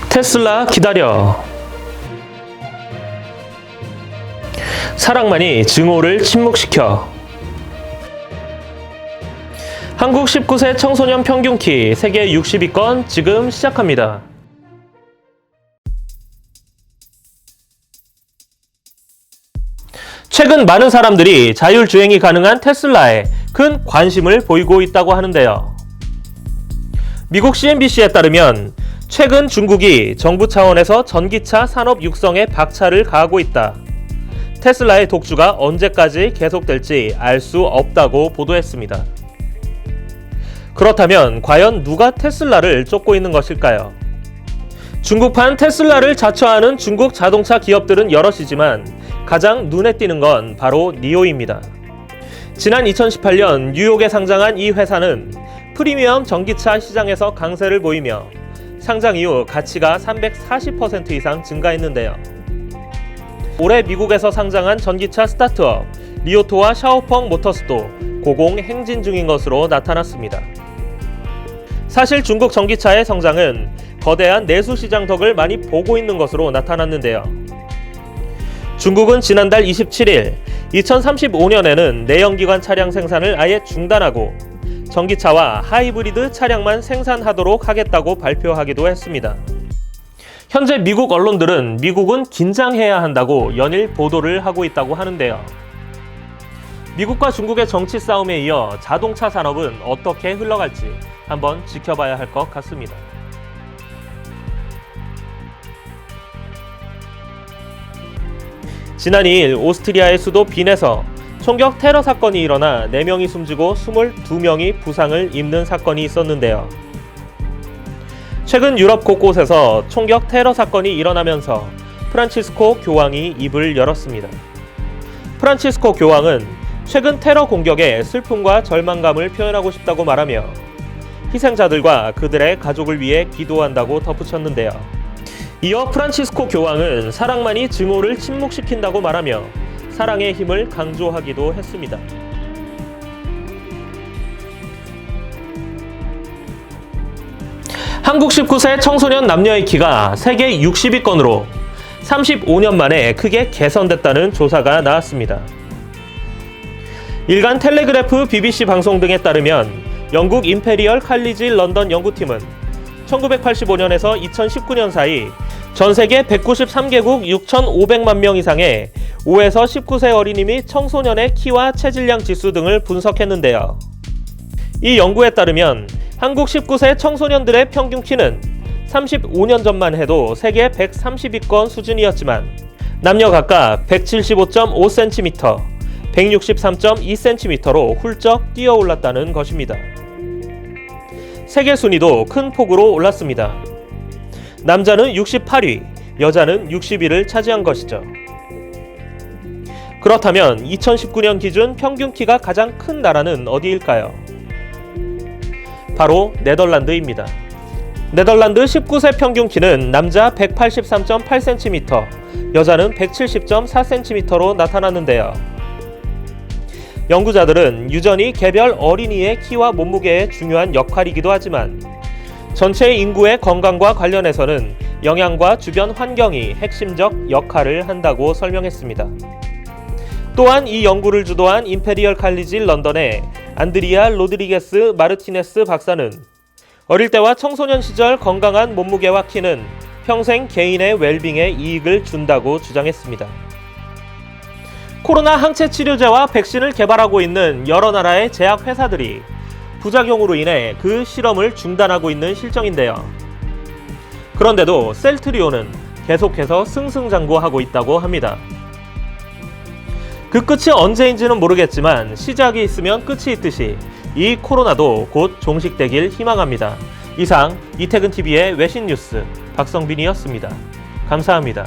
테슬라 기다려. 사랑만이 증오를 침묵시켜. 한국 19세 청소년 평균 키 세계 60위권 지금 시작합니다. 최근 많은 사람들이 자율주행이 가능한 테슬라에 큰 관심을 보이고 있다고 하는데요. 미국 CNBC에 따르면 최근 중국이 정부 차원에서 전기차 산업 육성에 박차를 가하고 있다. 테슬라의 독주가 언제까지 계속될지 알 수 없다고 보도했습니다. 그렇다면 과연 누가 테슬라를 쫓고 있는 것일까요? 중국판 테슬라를 자처하는 중국 자동차 기업들은 여럿이지만 가장 눈에 띄는 건 바로 니오입니다. 지난 2018년 뉴욕에 상장한 이 회사는 프리미엄 전기차 시장에서 강세를 보이며 상장 이후 가치가 340% 이상 증가했는데요. 올해 미국에서 상장한 전기차 스타트업 리오토와 샤오펑 모터스도 고공 행진 중인 것으로 나타났습니다. 사실 중국 전기차의 성장은 거대한 내수 시장 덕을 많이 보고 있는 것으로 나타났는데요. 중국은 지난달 27일 2035년에는 내연기관 차량 생산을 아예 중단하고 전기차와 하이브리드 차량만 생산하도록 하겠다고 발표하기도 했습니다. 현재 미국 언론들은 미국은 긴장해야 한다고 연일 보도를 하고 있다고 하는데요. 미국과 중국의 정치 싸움에 이어 자동차 산업은 어떻게 흘러갈지 한번 지켜봐야 할 것 같습니다. 지난 2일 오스트리아의 수도 빈에서 총격 테러 사건이 일어나 4명이 숨지고 22명이 부상을 입는 사건이 있었는데요. 최근 유럽 곳곳에서 총격 테러 사건이 일어나면서 프란치스코 교황이 입을 열었습니다. 프란치스코 교황은 최근 테러 공격에 슬픔과 절망감을 표현하고 싶다고 말하며 희생자들과 그들의 가족을 위해 기도한다고 덧붙였는데요. 이어 프란치스코 교황은 사랑만이 증오를 침묵시킨다고 말하며 사랑의 힘을 강조하기도 했습니다. 한국 19세 청소년 남녀의 키가 세계 60위권으로 35년 만에 크게 개선됐다는 조사가 나왔습니다. 일간 텔레그래프, BBC 방송 등에 따르면 영국 임페리얼 칼리지 런던 연구팀은 1985년에서 2019년 사이 전 세계 193개국 6,500만 명 이상의 5에서 19세 어린이 및 청소년의 키와 체질량 지수 등을 분석했는데요. 이 연구에 따르면 한국 19세 청소년들의 평균 키는 35년 전만 해도 세계 130위권 수준이었지만 남녀 각각 175.5cm, 163.2cm로 훌쩍 뛰어올랐다는 것입니다. 세계 순위도 큰 폭으로 올랐습니다. 남자는 68위, 여자는 60위를 차지한 것이죠. 그렇다면 2019년 기준 평균 키가 가장 큰 나라는 어디일까요? 바로 네덜란드입니다. 네덜란드 19세 평균 키는 남자 183.8cm, 여자는 170.4cm로 나타났는데요. 연구자들은 유전이 개별 어린이의 키와 몸무게에 중요한 역할이기도 하지만 전체 인구의 건강과 관련해서는 영양과 주변 환경이 핵심적 역할을 한다고 설명했습니다. 또한 이 연구를 주도한 임페리얼 칼리지 런던의 안드리아 로드리게스 마르티네스 박사는 어릴 때와 청소년 시절 건강한 몸무게와 키는 평생 개인의 웰빙에 이익을 준다고 주장했습니다. 코로나 항체 치료제와 백신을 개발하고 있는 여러 나라의 제약 회사들이 부작용으로 인해 그 실험을 중단하고 있는 실정인데요. 그런데도 셀트리온은 계속해서 승승장구하고 있다고 합니다. 그 끝이 언제인지는 모르겠지만 시작이 있으면 끝이 있듯이 이 코로나도 곧 종식되길 희망합니다. 이상 이태근TV의 외신 뉴스 박성빈이었습니다. 감사합니다.